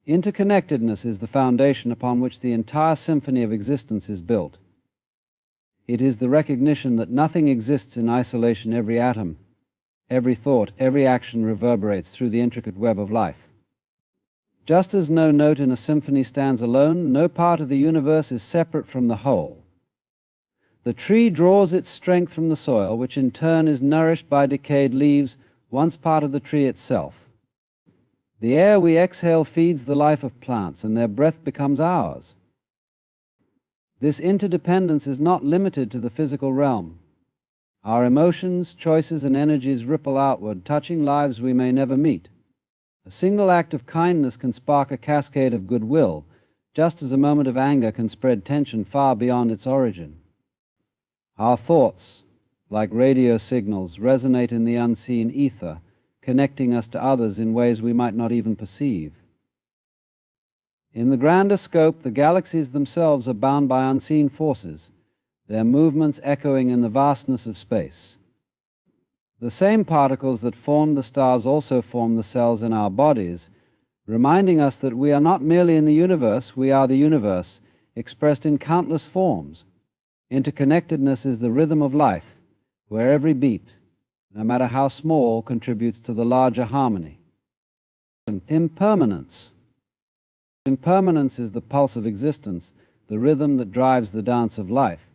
Interconnectedness is the foundation upon which the entire symphony of existence is built. It is the recognition that nothing exists in isolation. Every atom, every thought, every action reverberates through the intricate web of life. Just as no note in a symphony stands alone, no part of the universe is separate from the whole. The tree draws its strength from the soil, which in turn is nourished by decayed leaves, once part of the tree itself. The air we exhale feeds the life of plants, and their breath becomes ours. This interdependence is not limited to the physical realm. Our emotions, choices, and energies ripple outward, touching lives we may never meet. A single act of kindness can spark a cascade of goodwill, just as a moment of anger can spread tension far beyond its origin. Our thoughts, like radio signals, resonate in the unseen ether, connecting us to others in ways we might not even perceive. In the grander scope, the galaxies themselves are bound by unseen forces, their movements echoing in the vastness of space. The same particles that form the stars also form the cells in our bodies, reminding us that we are not merely in the universe, we are the universe, expressed in countless forms. Interconnectedness is the rhythm of life, where every beat, no matter how small, contributes to the larger harmony. Impermanence. Impermanence is the pulse of existence, the rhythm that drives the dance of life.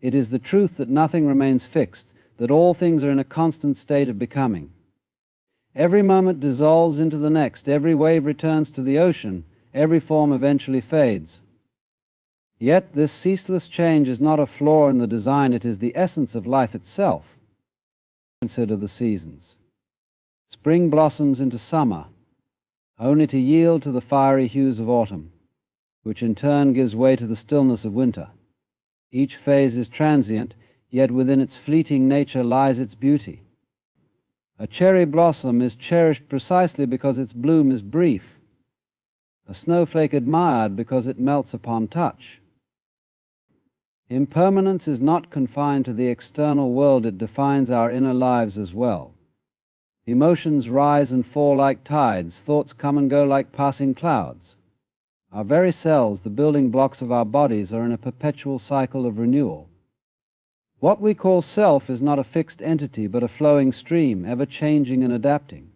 It is the truth that nothing remains fixed, that all things are in a constant state of becoming. Every moment dissolves into the next, every wave returns to the ocean, every form eventually fades. Yet this ceaseless change is not a flaw in the design, it is the essence of life itself. Consider the seasons. Spring blossoms into summer, only to yield to the fiery hues of autumn, which in turn gives way to the stillness of winter. Each phase is transient, yet within its fleeting nature lies its beauty. A cherry blossom is cherished precisely because its bloom is brief, a snowflake admired because it melts upon touch. Impermanence is not confined to the external world, it defines our inner lives as well. Emotions rise and fall like tides, thoughts come and go like passing clouds. Our very cells, the building blocks of our bodies, are in a perpetual cycle of renewal. What we call self is not a fixed entity, but a flowing stream, ever changing and adapting.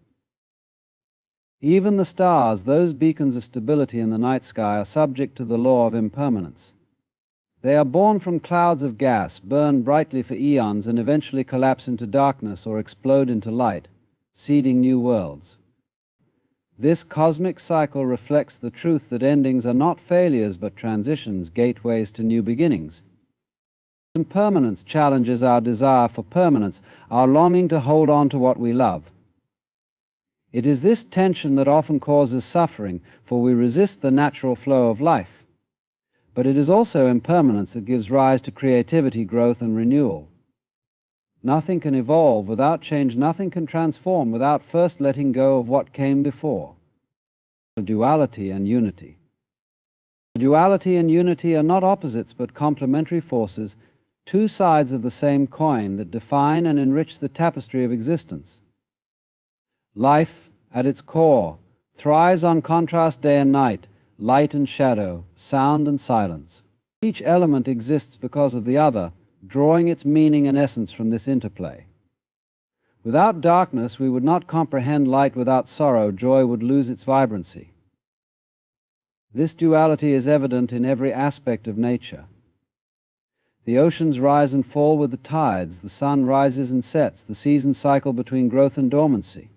Even the stars, those beacons of stability in the night sky, are subject to the law of impermanence. They are born from clouds of gas, burn brightly for eons, and eventually collapse into darkness or explode into light, seeding new worlds. This cosmic cycle reflects the truth that endings are not failures but transitions, gateways to new beginnings. Impermanence challenges our desire for permanence, our longing to hold on to what we love. It is this tension that often causes suffering, for we resist the natural flow of life. But it is also impermanence that gives rise to creativity, growth, and renewal. Nothing can evolve without change, nothing can transform without first letting go of what came before. Duality and unity. Duality and unity are not opposites but complementary forces, two sides of the same coin that define and enrich the tapestry of existence. Life, at its core, thrives on contrast day and night, light and shadow, sound and silence. Each element exists because of the other, drawing its meaning and essence from this interplay. Without darkness, we would not comprehend light. Without sorrow, joy would lose its vibrancy. This duality is evident in every aspect of nature. The oceans rise and fall with the tides, the sun rises and sets, the seasons cycle between growth and dormancy.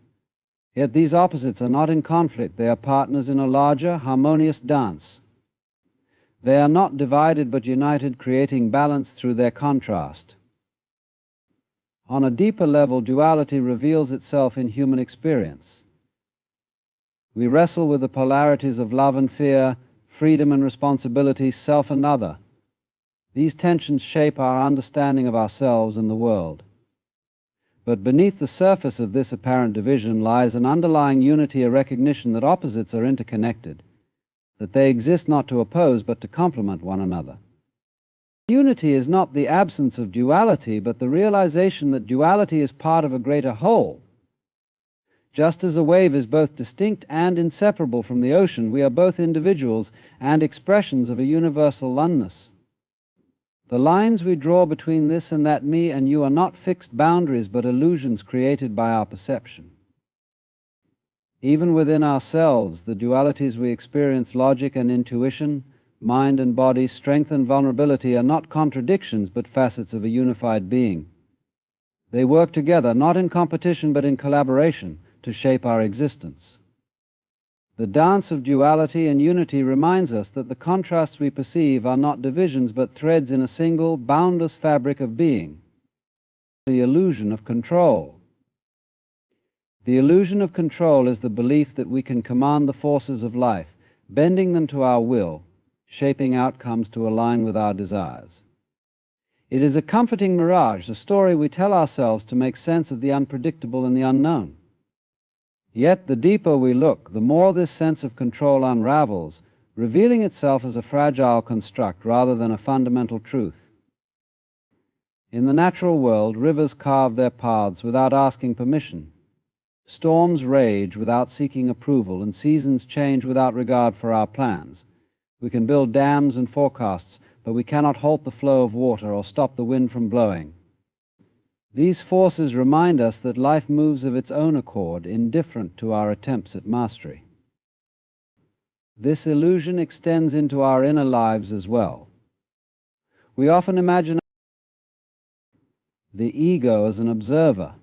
Yet these opposites are not in conflict, they are partners in a larger, harmonious dance. They are not divided but united, creating balance through their contrast. On a deeper level, duality reveals itself in human experience. We wrestle with the polarities of love and fear, freedom and responsibility, self and other. These tensions shape our understanding of ourselves and the world. But beneath the surface of this apparent division lies an underlying unity, a recognition that opposites are interconnected, that they exist not to oppose but to complement one another. Unity is not the absence of duality, but the realization that duality is part of a greater whole. Just as a wave is both distinct and inseparable from the ocean, we are both individuals and expressions of a universal oneness. The lines we draw between this and that me and you are not fixed boundaries, but illusions created by our perception. Even within ourselves, the dualities we experience, logic and intuition, mind and body, strength and vulnerability, are not contradictions, but facets of a unified being. They work together, not in competition, but in collaboration, to shape our existence. The dance of duality and unity reminds us that the contrasts we perceive are not divisions, but threads in a single, boundless fabric of being. The illusion of control. The illusion of control is the belief that we can command the forces of life, bending them to our will, shaping outcomes to align with our desires. It is a comforting mirage, a story we tell ourselves to make sense of the unpredictable and the unknown. Yet the deeper we look, the more this sense of control unravels, revealing itself as a fragile construct rather than a fundamental truth. In the natural world, rivers carve their paths without asking permission. Storms rage without seeking approval, and seasons change without regard for our plans. We can build dams and forecasts, but we cannot halt the flow of water or stop the wind from blowing. These forces remind us that life moves of its own accord, indifferent to our attempts at mastery. This illusion extends into our inner lives as well. We often imagine the ego as an observer.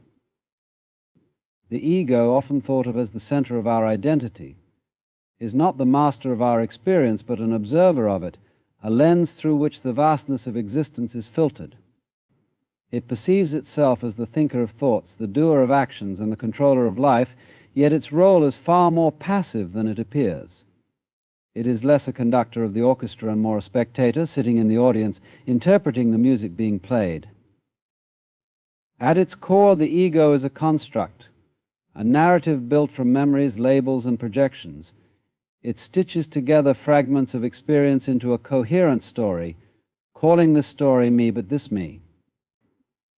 The ego, often thought of as the center of our identity, is not the master of our experience, but an observer of it, a lens through which the vastness of existence is filtered. It perceives itself as the thinker of thoughts, the doer of actions, and the controller of life, yet its role is far more passive than it appears. It is less a conductor of the orchestra and more a spectator, sitting in the audience, interpreting the music being played. At its core, the ego is a construct, a narrative built from memories, labels, and projections. It stitches together fragments of experience into a coherent story, calling this story me, but this me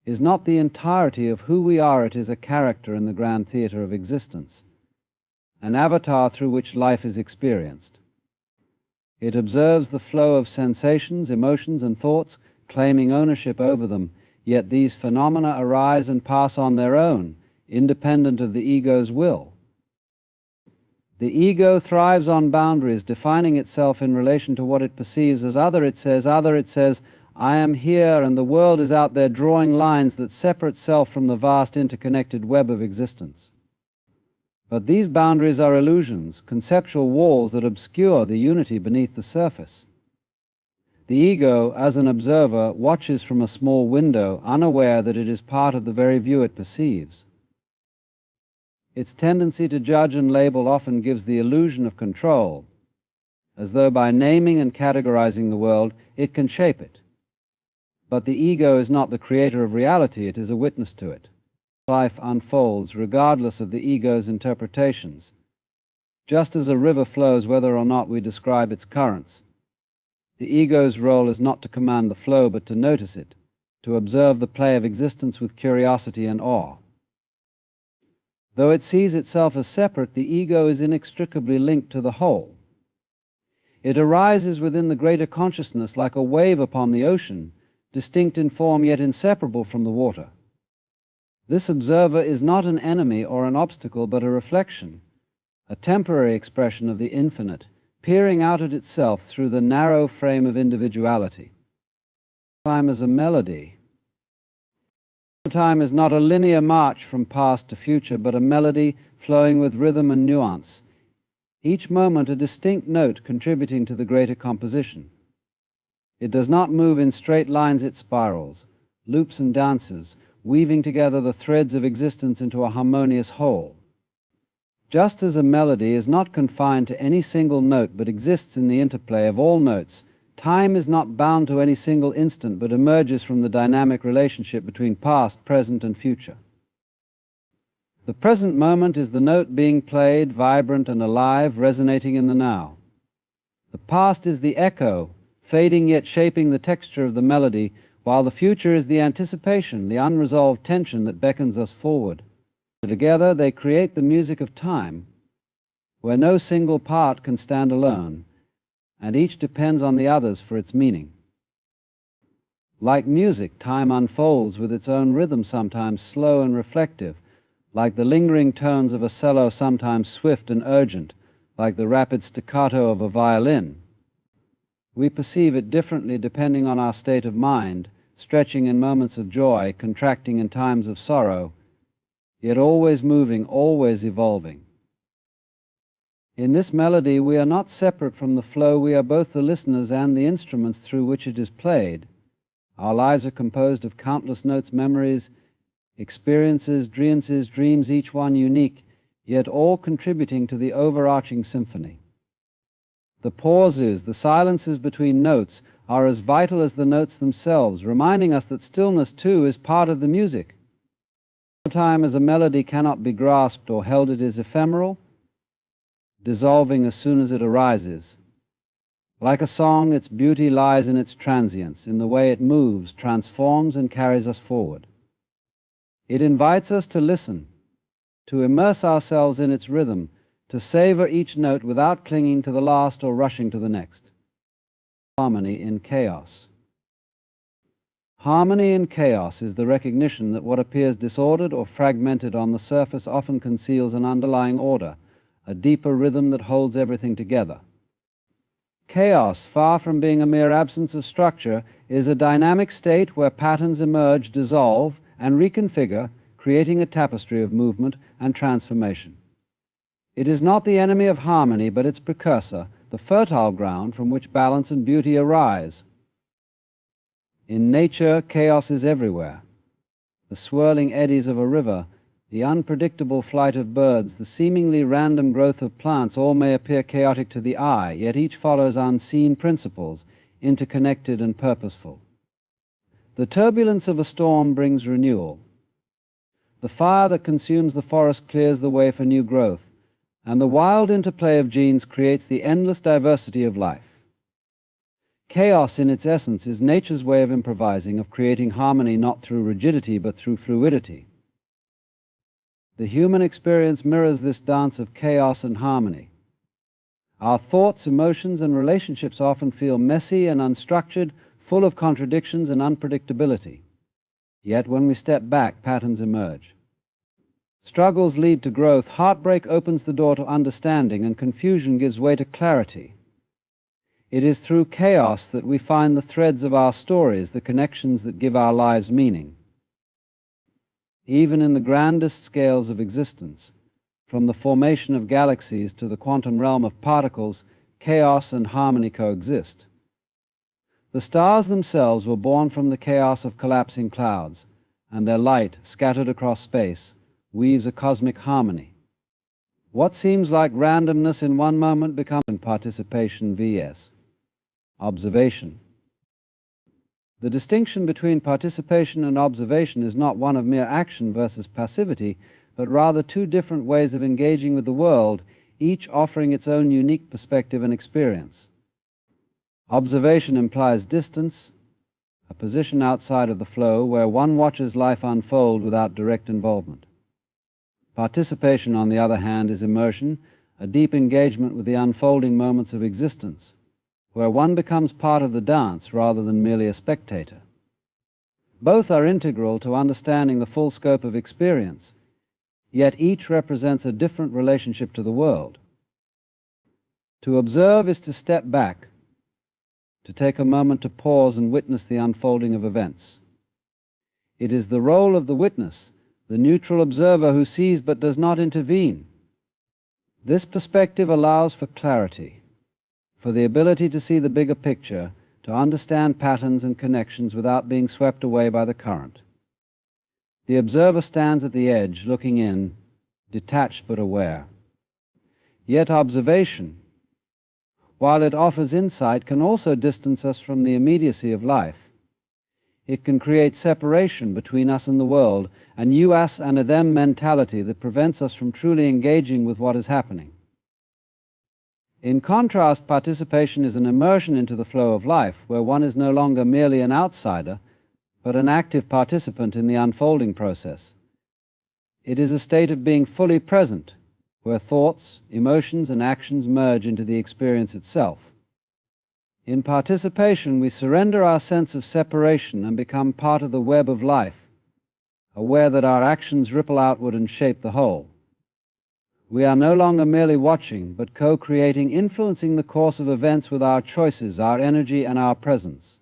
is not the entirety of who we are. It is a character in the grand theater of existence, an avatar through which life is experienced. It observes the flow of sensations, emotions, and thoughts, claiming ownership over them, yet these phenomena arise and pass on their own, independent of the ego's will. The ego thrives on boundaries, defining itself in relation to what it perceives as other. It says, I am here, and the world is out there, drawing lines that separate self from the vast interconnected web of existence. But these boundaries are illusions, conceptual walls that obscure the unity beneath the surface. The ego, as an observer, watches from a small window, unaware that it is part of the very view it perceives. Its tendency to judge and label often gives the illusion of control, as though by naming and categorizing the world, it can shape it. But the ego is not the creator of reality, it is a witness to it. Life unfolds regardless of the ego's interpretations. Just as a river flows whether or not we describe its currents, the ego's role is not to command the flow, but to notice it, to observe the play of existence with curiosity and awe. Though it sees itself as separate, the ego is inextricably linked to the whole. It arises within the greater consciousness like a wave upon the ocean, distinct in form yet inseparable from the water. This observer is not an enemy or an obstacle, but a reflection, a temporary expression of the infinite, peering out at itself through the narrow frame of individuality. Time is a melody. Time is not a linear march from past to future, but a melody flowing with rhythm and nuance, each moment a distinct note contributing to the greater composition. It does not move in straight lines, it spirals, loops and dances, weaving together the threads of existence into a harmonious whole. Just as a melody is not confined to any single note, but exists in the interplay of all notes, time is not bound to any single instant, but emerges from the dynamic relationship between past, present, and future. The present moment is the note being played, vibrant and alive, resonating in the now. The past is the echo, fading yet shaping the texture of the melody, while the future is the anticipation, the unresolved tension that beckons us forward. Together they create the music of time, where no single part can stand alone, and each depends on the others for its meaning. Like music, time unfolds with its own rhythm, sometimes slow and reflective, like the lingering tones of a cello, sometimes swift and urgent, like the rapid staccato of a violin. We perceive it differently depending on our state of mind, stretching in moments of joy, contracting in times of sorrow, yet always moving, always evolving. In this melody, we are not separate from the flow. We are both the listeners and the instruments through which it is played. Our lives are composed of countless notes, memories, experiences, dreams, each one unique, yet all contributing to the overarching symphony. The pauses, the silences between notes, are as vital as the notes themselves, reminding us that stillness, too, is part of the music. Time as a melody cannot be grasped or held, it is ephemeral, dissolving as soon as it arises. Like a song, its beauty lies in its transience, in the way it moves, transforms, and carries us forward. It invites us to listen, to immerse ourselves in its rhythm, to savor each note without clinging to the last or rushing to the next. Harmony in chaos. Harmony in chaos is the recognition that what appears disordered or fragmented on the surface often conceals an underlying order, a deeper rhythm that holds everything together. Chaos, far from being a mere absence of structure, is a dynamic state where patterns emerge, dissolve, and reconfigure, creating a tapestry of movement and transformation. It is not the enemy of harmony, but its precursor, the fertile ground from which balance and beauty arise. In nature, chaos is everywhere. The swirling eddies of a river, the unpredictable flight of birds, the seemingly random growth of plants, all may appear chaotic to the eye, yet each follows unseen principles, interconnected and purposeful. The turbulence of a storm brings renewal. The fire that consumes the forest clears the way for new growth, and the wild interplay of genes creates the endless diversity of life. Chaos, in its essence, is nature's way of improvising, of creating harmony not through rigidity but through fluidity. The human experience mirrors this dance of chaos and harmony. Our thoughts, emotions, and relationships often feel messy and unstructured, full of contradictions and unpredictability. Yet when we step back, patterns emerge. Struggles lead to growth, heartbreak opens the door to understanding, and confusion gives way to clarity. It is through chaos that we find the threads of our stories, the connections that give our lives meaning. Even in the grandest scales of existence, from the formation of galaxies to the quantum realm of particles, chaos and harmony coexist. The stars themselves were born from the chaos of collapsing clouds, and their light, scattered across space, weaves a cosmic harmony. What seems like randomness in one moment becomes participation vs. observation. The distinction between participation and observation is not one of mere action versus passivity, but rather two different ways of engaging with the world, each offering its own unique perspective and experience. Observation implies distance, a position outside of the flow where one watches life unfold without direct involvement. Participation, on the other hand, is immersion, a deep engagement with the unfolding moments of existence, where one becomes part of the dance rather than merely a spectator. Both are integral to understanding the full scope of experience, yet each represents a different relationship to the world. To observe is to step back, to take a moment to pause and witness the unfolding of events. It is the role of the witness, the neutral observer who sees but does not intervene. This perspective allows for clarity, for the ability to see the bigger picture, to understand patterns and connections without being swept away by the current. The observer stands at the edge, looking in, detached but aware. Yet observation, while it offers insight, can also distance us from the immediacy of life. It can create separation between us and the world, an you, us, and a them mentality that prevents us from truly engaging with what is happening. In contrast, participation is an immersion into the flow of life, where one is no longer merely an outsider, but an active participant in the unfolding process. It is a state of being fully present, where thoughts, emotions, and actions merge into the experience itself. In participation, we surrender our sense of separation and become part of the web of life, aware that our actions ripple outward and shape the whole. We are no longer merely watching, but co-creating, influencing the course of events with our choices, our energy, and our presence.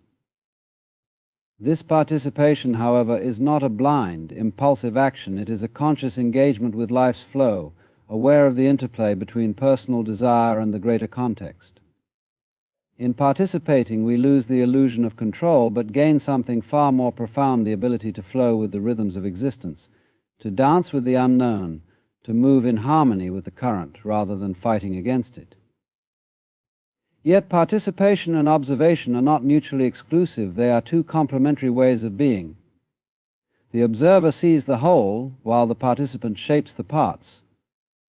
This participation, however, is not a blind, impulsive action. It is a conscious engagement with life's flow, aware of the interplay between personal desire and the greater context. In participating, we lose the illusion of control, but gain something far more profound, the ability to flow with the rhythms of existence, to dance with the unknown, to move in harmony with the current rather than fighting against it. Yet participation and observation are not mutually exclusive. They are two complementary ways of being. The observer sees the whole, while the participant shapes the parts.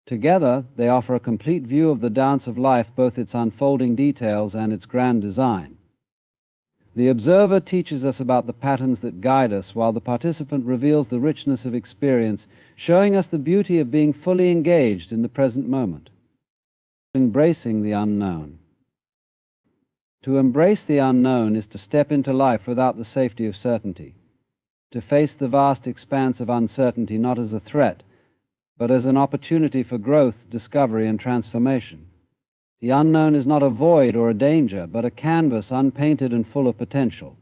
Together, they offer a complete view of the dance of life, both its unfolding details and its grand design. The observer teaches us about the patterns that guide us, while the participant reveals the richness of experience, showing us the beauty of being fully engaged in the present moment. Embracing the unknown. To embrace the unknown is to step into life without the safety of certainty, to face the vast expanse of uncertainty not as a threat, but as an opportunity for growth, discovery, and transformation. The unknown is not a void or a danger, but a canvas unpainted and full of potential.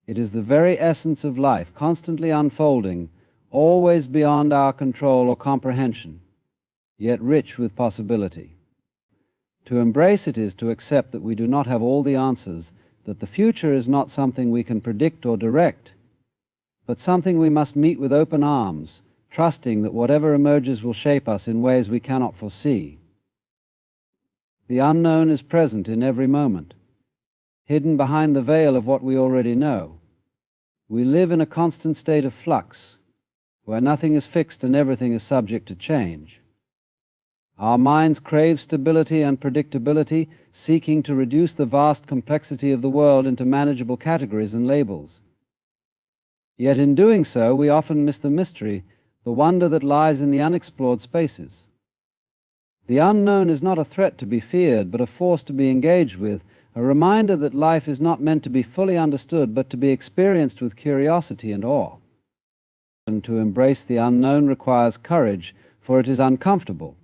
It is the very essence of life, constantly unfolding, always beyond our control or comprehension, yet rich with possibility. To embrace it is to accept that we do not have all the answers, that the future is not something we can predict or direct, but something we must meet with open arms, trusting that whatever emerges will shape us in ways we cannot foresee. The unknown is present in every moment, hidden behind the veil of what we already know. We live in a constant state of flux, where nothing is fixed and everything is subject to change. Our minds crave stability and predictability, seeking to reduce the vast complexity of the world into manageable categories and labels. Yet in doing so, we often miss the mystery, the wonder that lies in the unexplored spaces. The unknown is not a threat to be feared, but a force to be engaged with, a reminder that life is not meant to be fully understood, but to be experienced with curiosity and awe. And to embrace the unknown requires courage, for it is uncomfortable.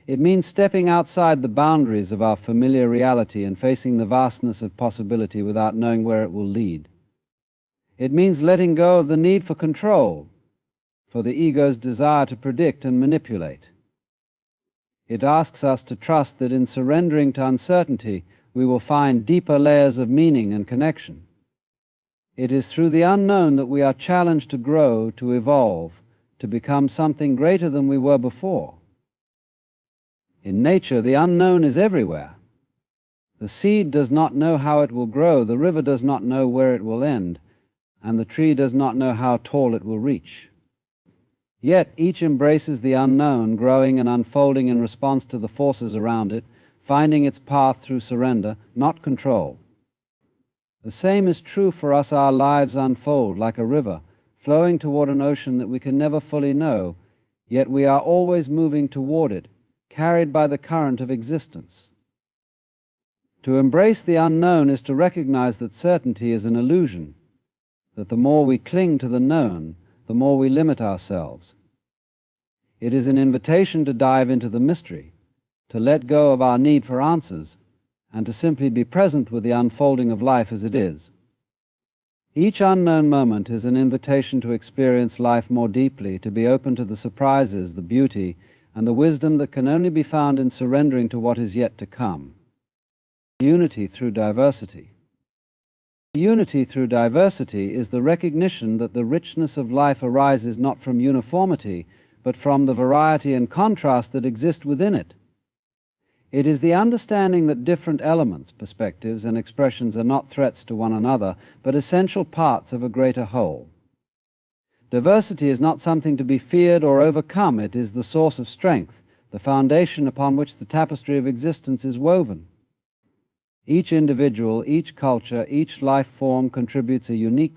It means stepping outside the boundaries of our familiar reality and facing the vastness of possibility without knowing where it will lead. It means letting go of the need for control, for the ego's desire to predict and manipulate. It asks us to trust that in surrendering to uncertainty, we will find deeper layers of meaning and connection. It is through the unknown that we are challenged to grow, to evolve, to become something greater than we were before. In nature, the unknown is everywhere. The seed does not know how it will grow, the river does not know where it will end, and the tree does not know how tall it will reach. Yet each embraces the unknown, growing and unfolding in response to the forces around it, finding its path through surrender, not control. The same is true for us. Our lives unfold like a river, flowing toward an ocean that we can never fully know, yet we are always moving toward it, carried by the current of existence. To embrace the unknown is to recognize that certainty is an illusion, that the more we cling to the known, the more we limit ourselves. It is an invitation to dive into the mystery, to let go of our need for answers, and to simply be present with the unfolding of life as it is. Each unknown moment is an invitation to experience life more deeply, to be open to the surprises, the beauty, and the wisdom that can only be found in surrendering to what is yet to come. Unity through diversity. Unity through diversity is the recognition that the richness of life arises not from uniformity, but from the variety and contrast that exist within it. It is the understanding that different elements, perspectives, and expressions are not threats to one another, but essential parts of a greater whole. Diversity is not something to be feared or overcome. It is the source of strength, the foundation upon which the tapestry of existence is woven. Each individual, each culture, each life form contributes a unique